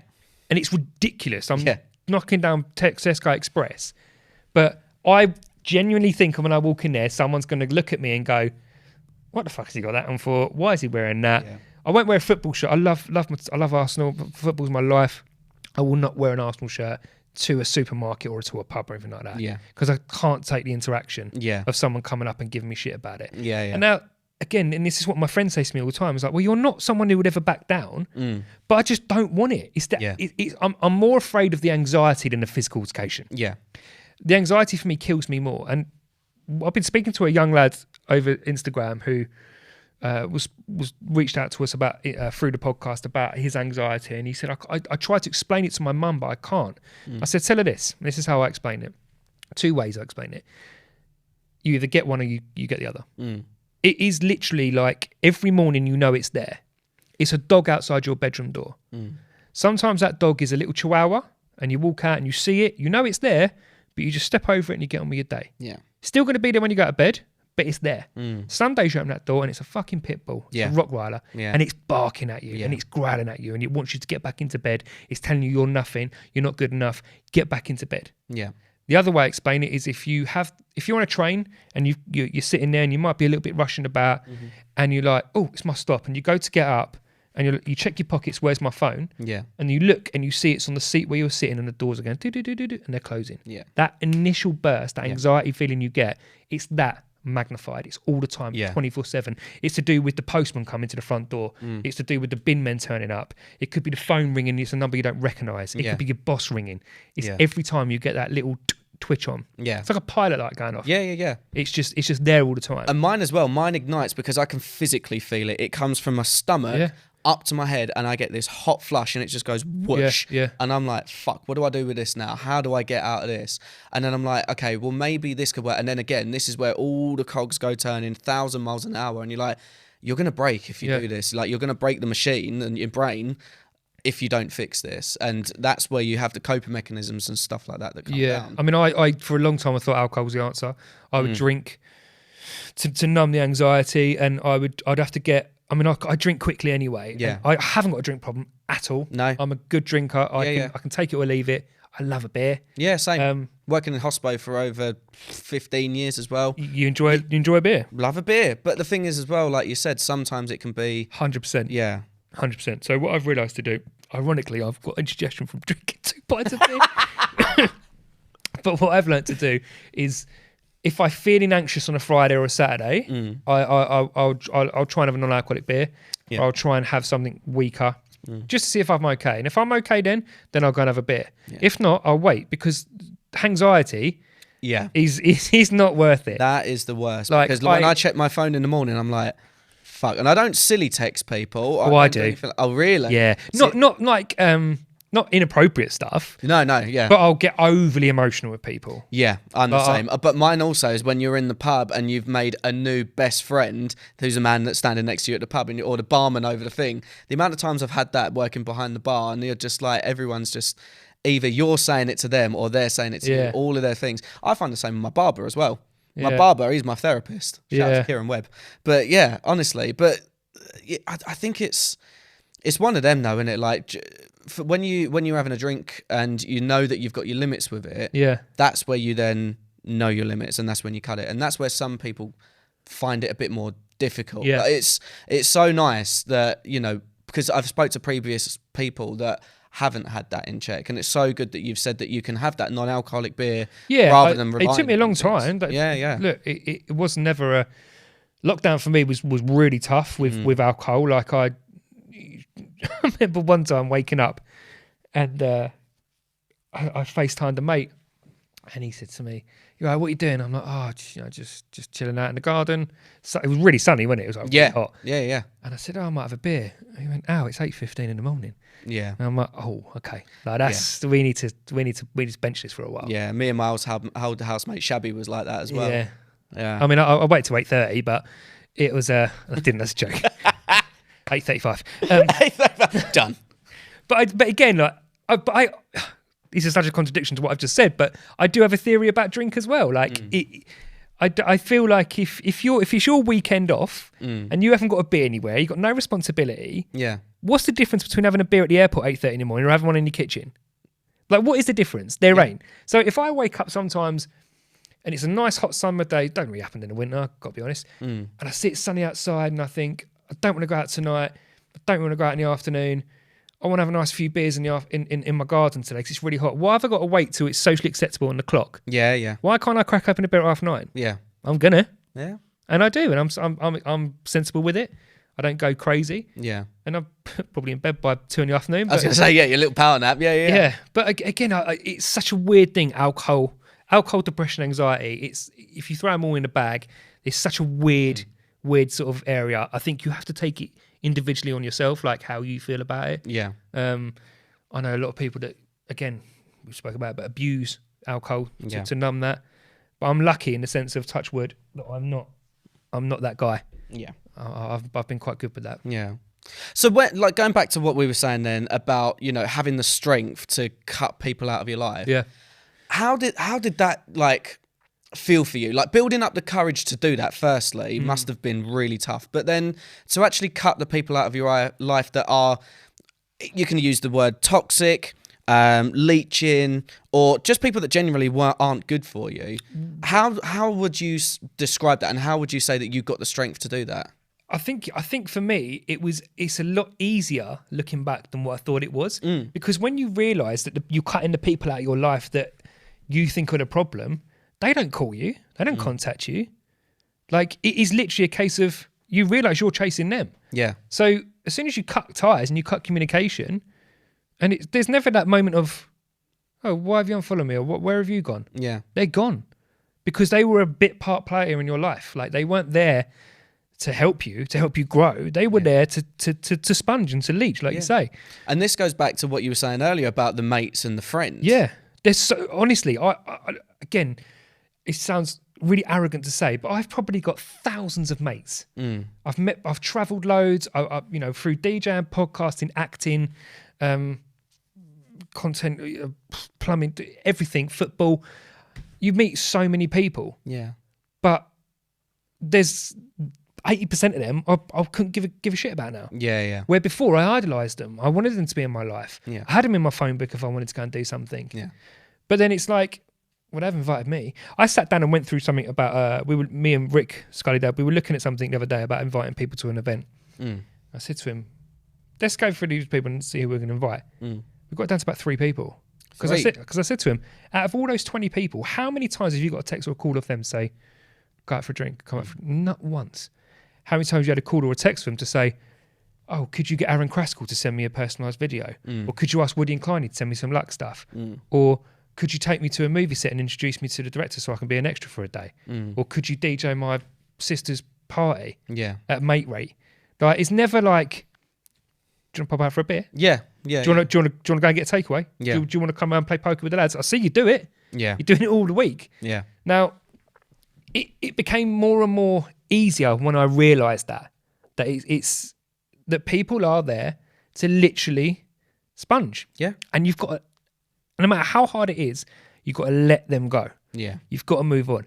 and it's ridiculous. I'm knocking down Tesco Express, but I genuinely think when I walk in there, someone's going to look at me and go, "What the fuck has he got that on for? Why is he wearing that?" Yeah. I won't wear a football shirt. I love Arsenal. Football's my life. I will not wear an Arsenal shirt to a supermarket or to a pub or anything like that. Yeah. Because I can't take the interaction of someone coming up and giving me shit about it. Yeah, yeah. And now, again, and this is what my friends say to me all the time, it's like, well, you're not someone who would ever back down, but I just don't want it. It's that I'm more afraid of the anxiety than the physical altercation. Yeah. The anxiety for me kills me more. And I've been speaking to a young lad over Instagram who was reached out to us about through the podcast about his anxiety, and he said I tried to explain it to my mum, but I can't. I said, tell her this. This is how I explain it. 2 ways I explain it. You either get one or you get the other. It is literally like every morning it's there. It's a dog outside your bedroom door. Sometimes that dog is a little chihuahua, and you walk out and you see it. It's there, but you just step over it and you get on with your day. Yeah, still going to be there when you go to bed, but it's there. Some days you open that door and it's a fucking pit bull. It's a Rottweiler. And it's barking at you and it's growling at you and it wants you to get back into bed. It's telling you you're nothing, you're not good enough, get back into bed. Yeah. The other way I explain it is if you're on a train and you're sitting there and you might be a little bit rushing about and you're like, oh, it's my stop, and you go to get up and you check your pockets, where's my phone? Yeah. And you look and you see it's on the seat where you're sitting and the doors are going do-do-do-do-do and they're closing. Yeah. That initial burst, that anxiety feeling you get, it's that magnified. It's all the time, 24/7. It's to do with the postman coming to the front door. It's to do with the bin men turning up. It could be the phone ringing, it's a number you don't recognise. It could be your boss ringing. It's every time you get that little twitch on. Yeah. It's like a pilot light going off. Yeah. It's just there all the time. And mine as well. Mine ignites because I can physically feel it. It comes from my stomach up to my head and I get this hot flush and it just goes whoosh. Yeah. And I'm like, fuck, what do I do with this now? How do I get out of this? And then I'm like, okay, well, maybe this could work. And then again, this is where all the cogs go turning 1,000 miles an hour. And you're like, you're going to break if you do this. Like, you're going to break the machine and your brain if you don't fix this. And that's where you have the coping mechanisms and stuff like that come down. I mean, I for a long time I thought alcohol was the answer. I would drink to numb the anxiety, and I'd have to get. I mean, I drink quickly anyway. Yeah. I haven't got a drink problem at all. No. I'm a good drinker. I can take it or leave it. I love a beer. Yeah, same. Working in hospo for over 15 years as well. You enjoy a beer? Love a beer. But the thing is as well, like you said, sometimes it can be... 100%. Yeah. 100%. So what I've realised to do, ironically, I've got indigestion from drinking 2 pints of beer. But what I've learnt to do is, if I'm feeling anxious on a Friday or a Saturday, I'll try and have a non-alcoholic beer. Yeah. Or I'll try and have something weaker, just to see if I'm okay. And if I'm okay, then I'll go and have a beer. Yeah. If not, I'll wait, because anxiety is not worth it. That is the worst. Like, because when I check my phone in the morning, I'm like, fuck. And I don't silly text people. I do. Oh, really? Yeah. Not like not inappropriate stuff. No, yeah. But I'll get overly emotional with people. Yeah, I'm the same. But mine also is when you're in the pub and you've made a new best friend who's a man that's standing next to you at the pub, or the barman over the thing. The amount of times I've had that working behind the bar, and you're just like, everyone's just, either you're saying it to them or they're saying it to you, all of their things. I find the same with my barber as well. My barber, he's my therapist. Shout out to Kieran Webb. But yeah, honestly, I think it's one of them though, isn't it? Like, when you're having a drink and you know that you've got your limits with it, that's where you then know your limits, and that's when you cut it. And that's where some people find it a bit more difficult. Yeah. But it's so nice that, because I've spoke to previous people that haven't had that in check, and it's so good that you've said that you can have that non-alcoholic beer rather than relying. It took me a long time. Look, it was never a lockdown for me. Was really tough with alcohol. Like I remember one time waking up and I FaceTimed a mate, and he said to me, "You're right, what are you doing?" I'm like, just chilling out in the garden. So, it was really sunny, wasn't it? It was like really hot. Yeah. And I said, "Oh, I might have a beer." And he went, "Oh, it's 8:15 in the morning." Yeah. And I'm like, "Oh, okay. Like that's we need to bench this for a while." Yeah. Me and my old housemate Shabby was like that as well. Yeah. I mean, I waited till 8:30, but it was I didn't. That's a joke. 8:35. Done. But again, like, this is such a contradiction to what I've just said, but I do have a theory about drink as well. Like, I feel like if it's your weekend off and you haven't got a beer anywhere, you've got no responsibility. Yeah. What's the difference between having a beer at the airport at 8:30 in the morning or having one in your kitchen? Like, what is the difference? There ain't. So if I wake up sometimes and it's a nice hot summer day, don't really happen in the winter, got to be honest, and I sit sunny outside and I think, I don't want to go out tonight, I don't want to go out in the afternoon, I want to have a nice few beers in my garden today because it's really hot. Why have I got to wait till it's socially acceptable on the clock? Yeah. Why can't I crack open a beer at 9:30? Yeah. I'm gonna. Yeah. And I do, and I'm sensible with it. I don't go crazy. Yeah. And I'm probably in bed by 2 in the afternoon. I was going to say, your little power nap. Yeah. Yeah. But again, it's such a weird thing. Alcohol, depression, anxiety. It's, if you throw them all in a bag, it's such a weird sort of area. I think you have to take it individually on yourself, like how you feel about it. Yeah. I know a lot of people that, again, we spoke about it, but abuse alcohol to numb that. But I'm lucky in the sense of, touch wood, that I'm not that guy. Yeah. I've been quite good with that. Yeah. So like going back to what we were saying then about, having the strength to cut people out of your life. Yeah. How did that, like, feel for you. Like building up the courage to do that firstly must have been really tough. But then to actually cut the people out of your life that are, you can use the word toxic, leeching, or just people that genuinely aren't good for you. How would you describe that, and how would you say that you got the strength to do that? I think for me it's a lot easier looking back than what I thought it was, because when you realise that you're cutting the people out of your life that you think are the problem, they don't call you, they don't contact you. Like, it is literally a case of you realise you're chasing them. Yeah. So as soon as you cut ties and you cut communication, and there's never that moment of, oh, why have you unfollowed me, or where have you gone? Yeah. They're gone because they were a bit part player in your life. Like, they weren't there to help you grow. They were there to sponge and to leech, like you say. And this goes back to what you were saying earlier about the mates and the friends. Yeah. There's so, honestly, I again, it sounds really arrogant to say, but I've probably got thousands of mates. I've travelled loads, I through DJing, podcasting, acting, content, plumbing, everything, football. You meet so many people. Yeah. But there's 80% of them I couldn't give a shit about now. Yeah, yeah. Where before I idolised them. I wanted them to be in my life. Yeah. I had them in my phone book if I wanted to go and do something. Yeah. But then it's like, well, they've invited me. I sat down and went through something about, me and Rick Scullydale, we were looking at something the other day about inviting people to an event. I said to him, let's go through these people and see who we're going to invite. We got down to about 3 people. Because I said to him, out of all those 20 people, how many times have you got a text or a call off them to say, go out for a drink, come out for... Not once. How many times you had a call or a text from them to say, oh, could you get Aaron Kraskell to send me a personalised video? Or could you ask Woody and Kleiny to send me some luck stuff? Or could you take me to a movie set and introduce me to the director so I can be an extra for a day? Or could you DJ my sister's party at mate rate? Like, it's never like, do you want to pop out for a beer? Yeah, yeah. Do you want to go and get a takeaway? Yeah. Do you want to come out and play poker with the lads? I see you do it. Yeah. You're doing it all the week. Yeah. Now, it became more and more easier when I realised that it's that people are there to literally sponge. Yeah. And you've got to, no matter how hard it is, you've got to let them go. Yeah. You've got to move on.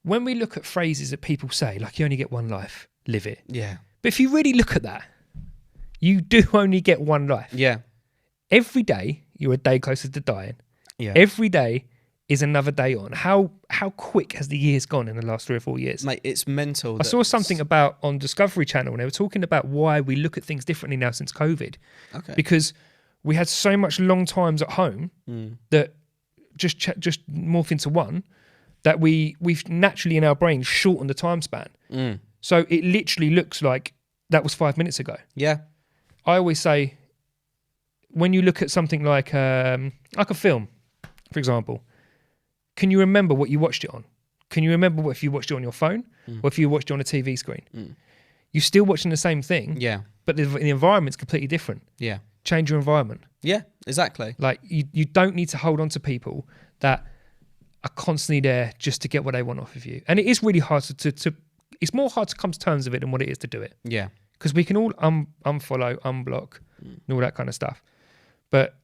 When we look at phrases that people say, like, you only get one life, live it. Yeah. But if you really look at that, you do only get one life. Yeah. Every day, you're a day closer to dying. Yeah. Every day is another day on. How quick has the years gone in the last 3 or 4 years? Mate, it's mental. I saw something about on Discovery Channel, and they were talking about why we look at things differently now since COVID. Okay. Because we had so much long times at home that just morph into one, that we've naturally in our brain shortened the time span. So it literally looks like that was 5 minutes ago. Yeah. I always say, when you look at something like a film, for example, can you remember what you watched it on? Can you remember if you watched it on your phone or if you watched it on a TV screen? You're still watching the same thing, Yeah. but the environment's completely different. Yeah. Change your environment. Yeah, exactly. Like, you don't need to hold on to people that are constantly there just to get what they want off of you. And it is really hard to it's more hard to come to terms with it than what it is to do it. Yeah. Because we can all unfollow, unblock, and all that kind of stuff. But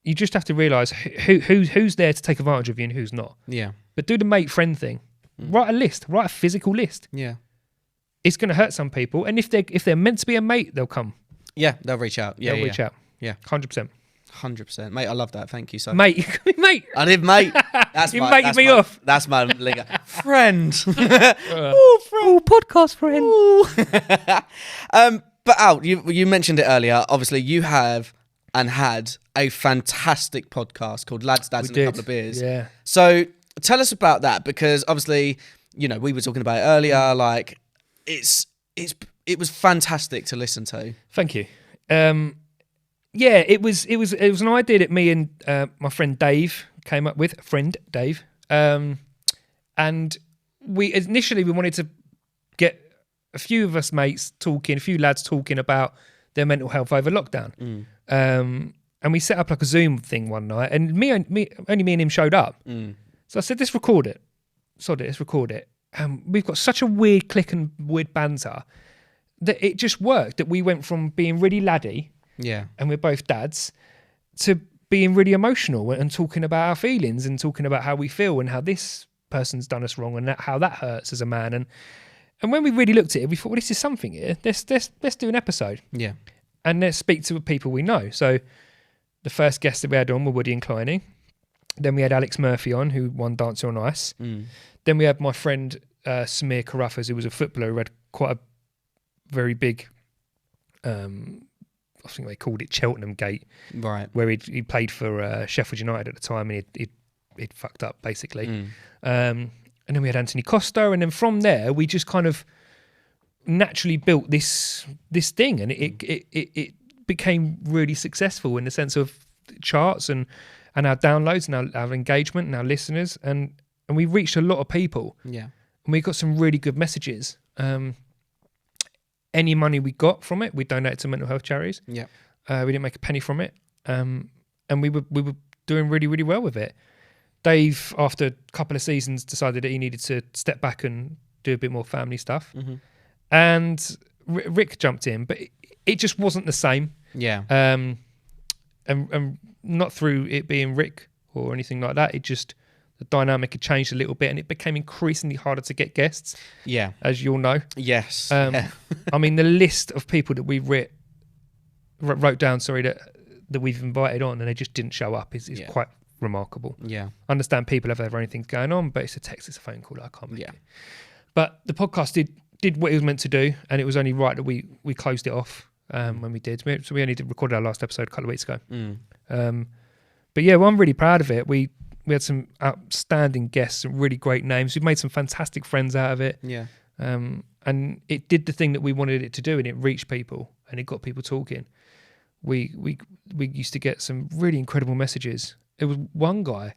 you just have to realise who's there to take advantage of you and who's not. Yeah. But do the mate-friend thing. Write a list. Write a physical list. Yeah. It's going to hurt some people. And if they're meant to be a mate, they'll come. Yeah, they'll reach out. Yeah, They'll reach out. Yeah. 100%. 100%. Mate, I love that. Thank you so much. Mate, you call me mate. I did, mate. That's You my, mated that's me my, off. That's my linger. Friend. Podcast friend. But Al, you mentioned it earlier. Obviously, you have and had a fantastic podcast called Lads, Dads, and a Couple of Beers. Yeah. So tell us about that, because obviously, we were talking about it earlier. Like, it was fantastic to listen to. Thank you. Yeah, it was an idea that me and my friend Dave came up with. And we wanted to get a few of us mates talking, a few lads talking about their mental health over lockdown. And we set up like a Zoom thing one night, and only me and him showed up. So I said, let's record it. Let's record it. We've got such a weird click and weird banter that it just worked, that we went from being really laddie, and we're both dads, to being really emotional and talking about our feelings and talking about how we feel and how this person's done us wrong and how that hurts as a man. And when we really looked at it, we thought, well, this is something here. Let's do an episode. Yeah. And let's speak to people we know. So the first guest that we had on were Woody and Kleiny. Then we had Alex Murphy on, who won Dancer on Ice. Then we had my friend Samir Carruthers, who was a footballer who had quite a very big, I think they called it Cheltenham Gate, right? Where he played for Sheffield United at the time, and he'd fucked up basically. And then we had Anthony Costa, and then from there we just kind of naturally built this thing, and it became really successful in the sense of charts and our downloads and our engagement and our listeners, and we reached a lot of people. Yeah. And we got some really good messages. Any money we got from it, we donated to mental health charities. Yeah. We didn't make a penny from it. And we were doing really, really well with it. Dave, after a couple of seasons, decided that he needed to step back and do a bit more family stuff. And Rick jumped in, but it just wasn't the same. Yeah. And not through it being Rick or anything like that. It just, the dynamic had changed a little bit, and it became increasingly harder to get guests. Yeah. As you'll know. Yes. I mean, the list of people that we wrote down, that we've invited on and they just didn't show up is quite remarkable. Yeah. I understand people have their own things going on, but it's a text, it's a phone call, I can't make it. But the podcast did what it was meant to do, and it was only right that we closed it off when we did. So we only recorded our last episode a couple of weeks ago. But yeah, well, I'm really proud of it. We had some outstanding guests, some really great names. We've made some fantastic friends out of it. Yeah. And it did the thing that we wanted it to do, and it reached people and it got people talking. We used to get some really incredible messages. There was one guy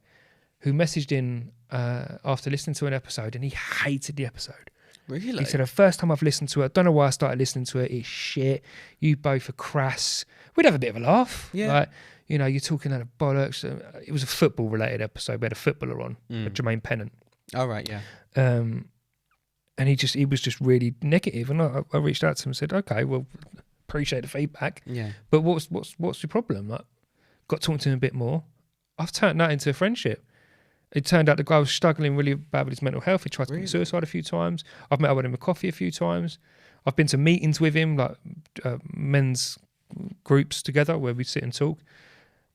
who messaged in after listening to an episode, and he hated the episode. Really? He said, the first time I've listened to it, I don't know why I started listening to it, it's shit. You both are crass. We'd have a bit of a laugh. Yeah. Like, you know, you're talking out of bollocks. It was a football-related episode. We had a footballer on, Jermaine Pennant. Oh, right, yeah. And he was just really negative. And I reached out to him and said, okay, well, appreciate the feedback. Yeah. But what's your problem? Like, got talking to him a bit more. I've turned that into a friendship. It turned out the guy was struggling really bad with his mental health. He tried to commit suicide a few times. I've met up with him at coffee a few times. I've been to meetings with him, like men's groups together where we sit and talk.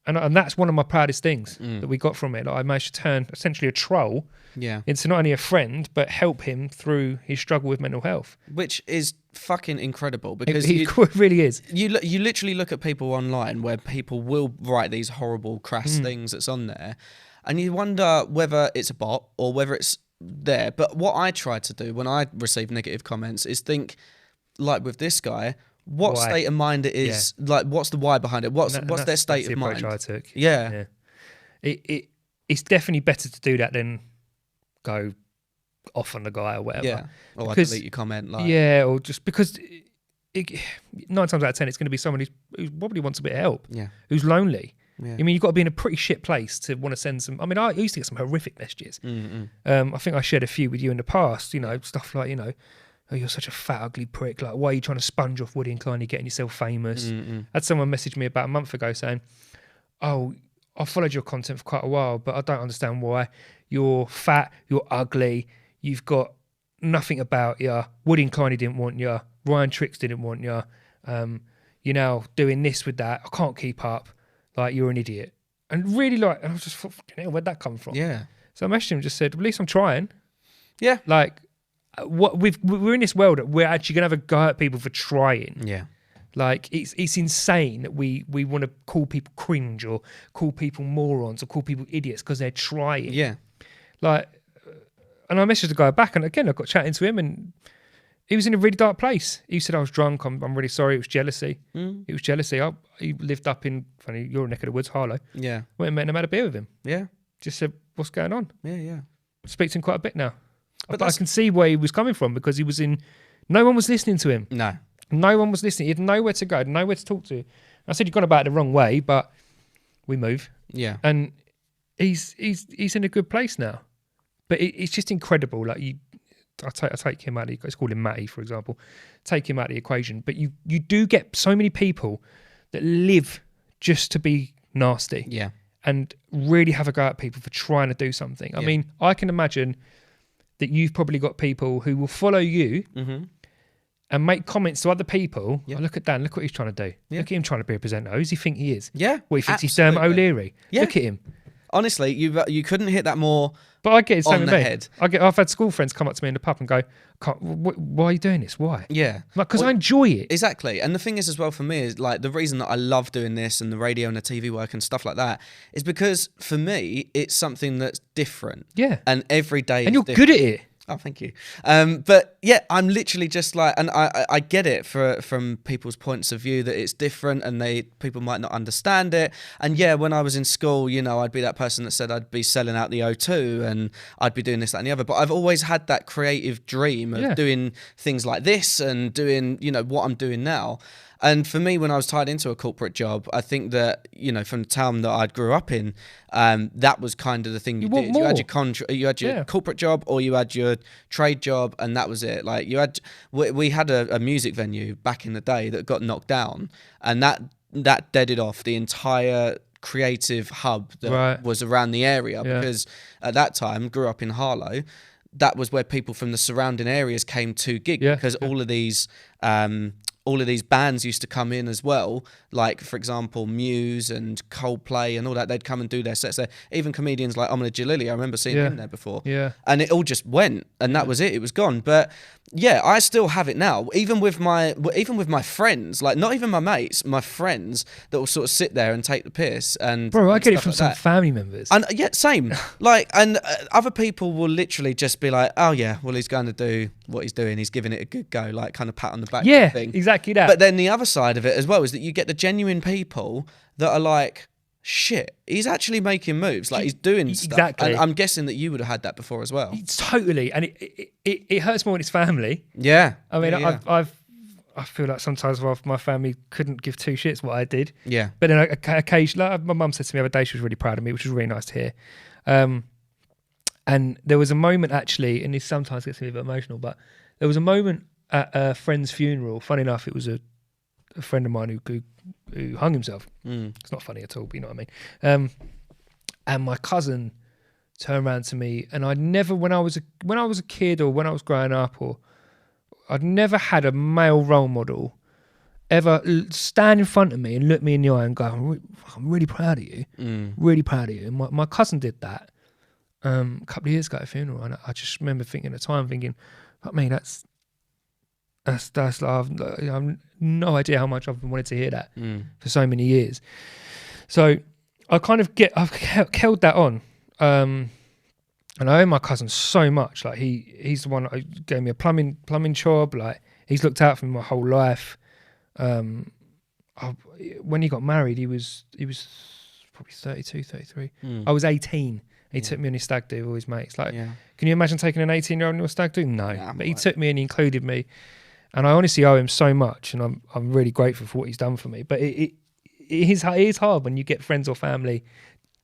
And that's one of my proudest things that we got from it. Like, I managed to turn essentially a troll into not only a friend, but help him through his struggle with mental health. Which is fucking incredible, because it really is. You literally look at people online where people will write these horrible, crass things that's on there, and you wonder whether it's a bot or whether it's there. But what I try to do when I receive negative comments is think, like with this guy, what why? state of mind it is, like what's the why behind it, what's their state of mind. I took. Yeah. It's definitely better to do that than go off on the guy or whatever. Yeah, or because, delete your comment. Like. Yeah, or just because 9 times out of 10 it's going to be someone who probably wants a bit of help. Yeah, who's lonely. Yeah. I mean, you've got to be in a pretty shit place to want to send some. I mean, I used to get some horrific messages. I think I shared a few with you in the past. You know, stuff like, you know, oh, you're such a fat, ugly prick. Like, why are you trying to sponge off Woody and Kleiny getting yourself famous? I had someone message me about a month ago saying, oh, I followed your content for quite a while, but I don't understand why. You're fat, you're ugly, you've got nothing about you. Woody and Kleiny didn't want you. Ryan Tricks didn't want you. You're now doing this with that. I can't keep up. Like, you're an idiot. And really, like, and I was just thought, where'd that come from? Yeah. So I messaged him and just said, well, at least I'm trying. Yeah. Like, we're in this world that we're actually gonna have a go at people for trying. Yeah. Like, it's insane that we want to call people cringe or call people morons or call people idiots because they're trying. Yeah. Like, and I messaged the guy back, and again I got chatting to him, and he was in a really dark place. He said, I was drunk, I'm really sorry, it was jealousy. It was jealousy. He lived up in, funny, your neck of the woods, Harlow. Yeah. Went and met him, had a beer with him. Yeah. Just said, what's going on? Yeah. Speak to him quite a bit now. But I can see where he was coming from, because he was in, no one was listening to him. No one was listening. He had nowhere to go, nowhere to talk to. I said, you've gone about it the wrong way, but we move. Yeah. And he's in a good place now. But it's just incredible. Like, I take him out of the, let's call him Matty, for example. Take him out of the equation. But you do get so many people that live just to be nasty. Yeah. and really have a go at people for trying to do something. I mean, I can imagine that you've probably got people who will follow you and make comments to other people. Oh, look at Dan, look what he's trying to do. Look at him trying to be a presenter. Who does he think he is? Yeah. What, he thinks he's Dermot O'Leary? Look at him. Honestly, you couldn't hit that more. But I get it same on with the me. head. I've had school friends come up to me in the pub and go, why are you doing this? Why? Yeah. Like, because I enjoy it. Exactly. And the thing is as well for me is like the reason that I love doing this and the radio and the TV work and stuff like that is because for me, it's something that's different. Yeah. And every day and you're different. good at it. Oh, thank you. But yeah, I'm literally just like, and I get it from people's points of view that it's different and people might not understand it. And yeah, when I was in school, you know, I'd be that person that said I'd be selling out the O2 and I'd be doing this, that and the other. But I've always had that creative dream of doing things like this and doing, you know, what I'm doing now. And for me, when I was tied into a corporate job, I think that, you know, from the town that I grew up in, that was kind of the thing you did. More. You had your corporate job or you had your trade job, and that was it. Like we had a music venue back in the day that got knocked down, and that deaded off the entire creative hub that was around the area because at that time, grew up in Harlow, that was where people from the surrounding areas came to gig because all of these bands used to come in as well, like, for example, Muse and Coldplay and all that. They'd come and do their sets there. Even comedians like Omid Jalili, I remember seeing him there before. Yeah. And it all just went, and that was it. It was gone. But yeah, I still have it now. Even with my friends, like not even my mates, my friends that will sort of sit there and take the piss. And bro, I get it from like some that. family members. And yeah, same. Like, and other people will literally just be like, oh yeah, well, he's going to do what he's doing. He's giving it a good go, like kind of pat on the back. Yeah, thing. exactly that. But then the other side of it as well is that you get the genuine people that are like, shit, he's actually making moves, like he's doing stuff. Exactly. And I'm guessing that you would have had that before as well. It's totally, and it hurts more when it's family. Yeah. I mean, yeah. I feel like sometimes my family couldn't give two shits what I did. Yeah. But then occasionally, like my mum said to me the other day, she was really proud of me, which was really nice to hear. And there was a moment actually, and this sometimes gets me a bit emotional, but there was a moment at a friend's funeral. Funny enough, it was a friend of mine who hung himself. It's not funny at all, but you know what I mean. And my cousin turned around to me, and I'd never, when I was a kid or when I was growing up, or I'd never had a male role model ever stand in front of me and look me in the eye and go, I'm really proud of you, really proud of you. And my cousin did that a couple of years ago at a funeral, and I just remember thinking at the time, I mean, that's like, I've no idea how much I've wanted to hear that for so many years. So I've held that on, and I owe my cousin so much. Like he's the one that gave me a plumbing job. Like he's looked out for me my whole life. When he got married, he was probably 32, 33. I was 18. He took me on his stag do with all his mates. Like, can you imagine taking an 18-year-old on your stag do? No, but he took me and he included me. And I honestly owe him so much, and I'm really grateful for what he's done for me. But it is hard when you get friends or family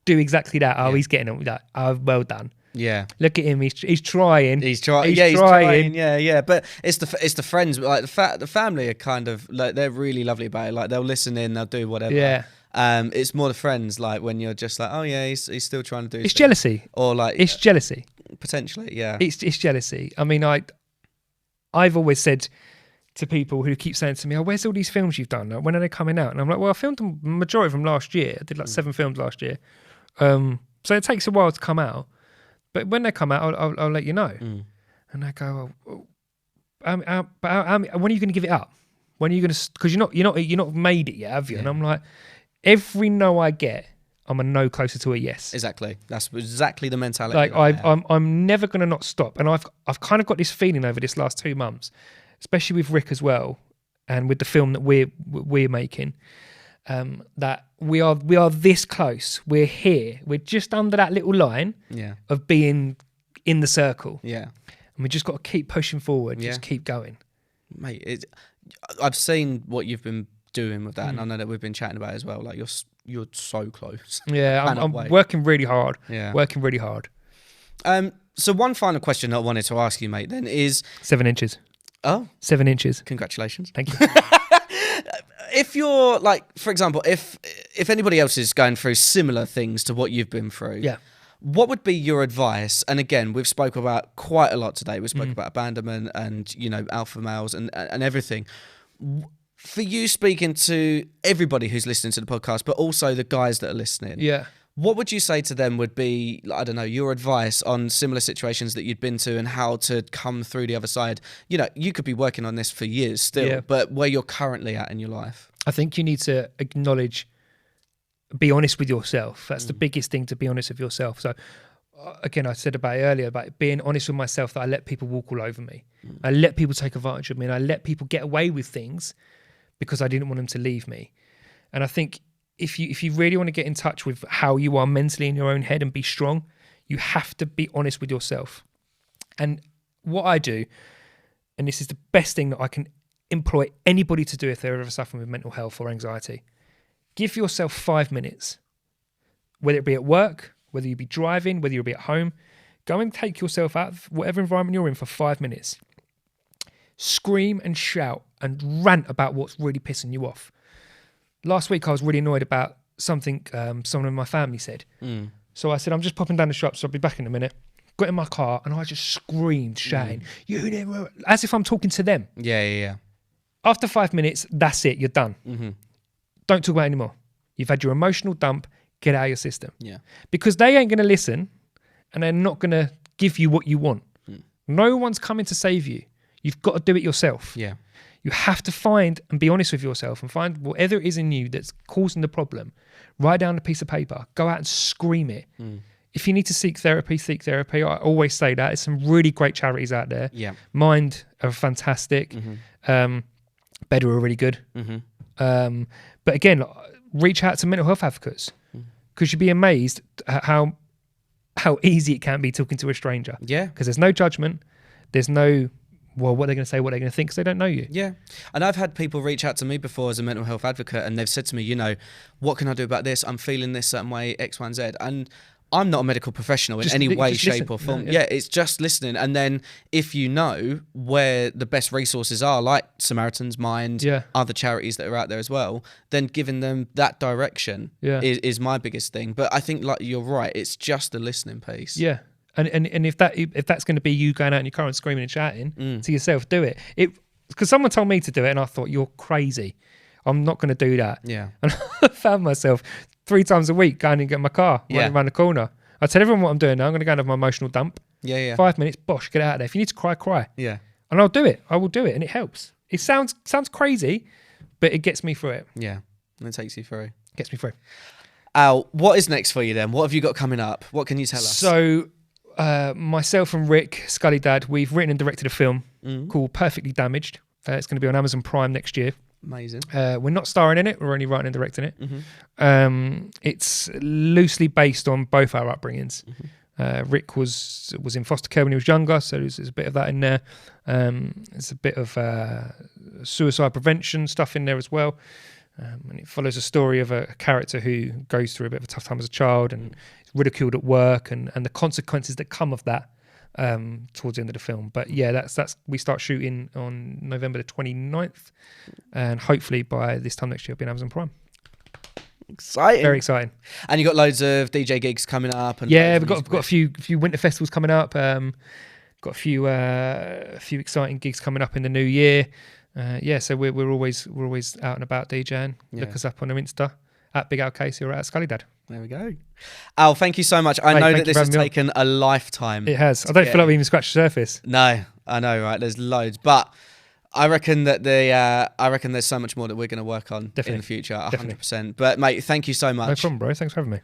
do exactly that. Oh, he's getting it. Like, oh, well done. Yeah. Look at him. He's trying. He's trying. Yeah. But it's the friends. Like the family are kind of like, they're really lovely about it. Like they'll listen in. They'll do whatever. Yeah. It's more the friends, like when you're just like, oh yeah, he's still trying to do. It's jealousy. Or like it's jealousy. Potentially, yeah. It's jealousy. I mean, I've always said to people who keep saying to me, oh, where's all these films you've done? When are they coming out? And I'm like, well, I filmed the majority of them last year. I did like 7 films last year. So it takes a while to come out. But when they come out, I'll let you know. And they go, when are you going to give it up? When are you going to? Because you're not made it yet, have you? Yeah. And I'm like, every no I get, I'm a no closer to a yes. Exactly. That's exactly the mentality. Like I'm never going to not stop. And I've kind of got this feeling over this last 2 months, especially with Rick as well, and with the film that we're making, that we are this close. We're here. We're just under that little line of being in the circle. Yeah. And we just got to keep pushing forward. Just keep going. Mate, I've seen what you've been doing with that, and I know that we've been chatting about it as well. Like you're so close. Yeah, I'm working really hard. Yeah, working really hard. So one final question I wanted to ask you, mate, then is 7 inches. Oh, 7 inches. Congratulations. Thank you. If you're like, for example, if anybody else is going through similar things to what you've been through, Yeah. what would be your advice? And again, we've spoke about quite a lot today. We spoke about abandonment and, you know, alpha males and everything. For you speaking to everybody who's listening to the podcast, but also the guys that are listening. Yeah. What would you say to them would be, I don't know, your advice on similar situations that you'd been to and how to come through the other side? You know, you could be working on this for years still, but where you're currently at in your life. I think you need to acknowledge, be honest with yourself. That's the biggest thing, to be honest with yourself. So again, I said about it earlier, about being honest with myself, that I let people walk all over me. I let people take advantage of me, and I let people get away with things because I didn't want them to leave me. And I think if you really want to get in touch with how you are mentally in your own head and be strong, you have to be honest with yourself. And what I do, and this is the best thing that I can employ anybody to do if they're ever suffering with mental health or anxiety, give yourself 5 minutes, whether it be at work, whether you be driving, whether you'll be at home. Go and take yourself out of whatever environment you're in for 5 minutes. Scream and shout and rant about what's really pissing you off. Last week, I was really annoyed about something someone in my family said. So I said, I'm just popping down the shop, so I'll be back in a minute. Got in my car, and I just screamed, shouting, you never, as if I'm talking to them. Yeah. After 5 minutes, that's it. You're done. Don't talk about it anymore. You've had your emotional dump. Get out of your system. Yeah. Because they ain't going to listen, and they're not going to give you what you want. No one's coming to save you. You've got to do it yourself. Yeah. You have to find and be honest with yourself and find whatever it is in you that's causing the problem. Write down a piece of paper. Go out and scream it. If you need to seek therapy, seek therapy. I always say that. There's some really great charities out there. Yeah. Mind are fantastic. Better are really good. But again, reach out to mental health advocates, because you'd be amazed at how easy it can be talking to a stranger. Yeah. Because there's no judgment. There's no, well, what they're going to say, what they're going to think, because they don't know you. Yeah. And I've had people reach out to me before as a mental health advocate, and they've said to me, you know, what can I do about this? I'm feeling this certain way, X, Y, and Z. And I'm not a medical professional in any way, shape or form. Yeah, it's just listening. And then if you know where the best resources are, like Samaritan's Mind, other charities that are out there as well, then giving them that direction is my biggest thing. But I think, like, you're right, it's just the listening piece. Yeah. And if that's going to be you going out in your car and screaming and shouting to yourself, do it. Because someone told me to do it, and I thought, you're crazy. I'm not going to do that. Yeah. And I found myself 3 times a week going and get my car, running around the corner. I tell everyone what I'm doing now. I'm going to go and have my emotional dump. Yeah. 5 minutes, bosh, get out of there. If you need to cry, cry. Yeah. And I'll do it. I will do it, and it helps. It sounds crazy, but it gets me through it. Yeah. And it takes you through. Gets me through. Al, what is next for you then? What have you got coming up? What can you tell us? So, myself and Rick, Scully Dad, we've written and directed a film called Perfectly Damaged. It's going to be on Amazon Prime next year. Amazing. We're not starring in it. We're only writing and directing it. It's loosely based on both our upbringings. Rick was in foster care when he was younger, so there's a bit of that in there. There's a bit of suicide prevention stuff in there as well. And it follows a story of a character who goes through a bit of a tough time as a child and is ridiculed at work, and the consequences that come of that towards the end of the film. But yeah, that's we start shooting on November the 29th, and hopefully by this time next year it'll be on Amazon Prime. Exciting. Very exciting. And you got loads of DJ gigs coming up, and we've got a few winter festivals coming up. Got a few exciting gigs coming up in the new year. So we're always out and about DJing. Look us up on our Insta at Big Al Casey or at Scully Dad. There we go. Al, thank you so much. I know that this has taken a lifetime. It has. I don't feel like we even scratched the surface. No, I know, right? There's loads, but I reckon that there's so much more that we're going to work on in the future, 100%. But mate, thank you so much. No problem, bro. Thanks for having me.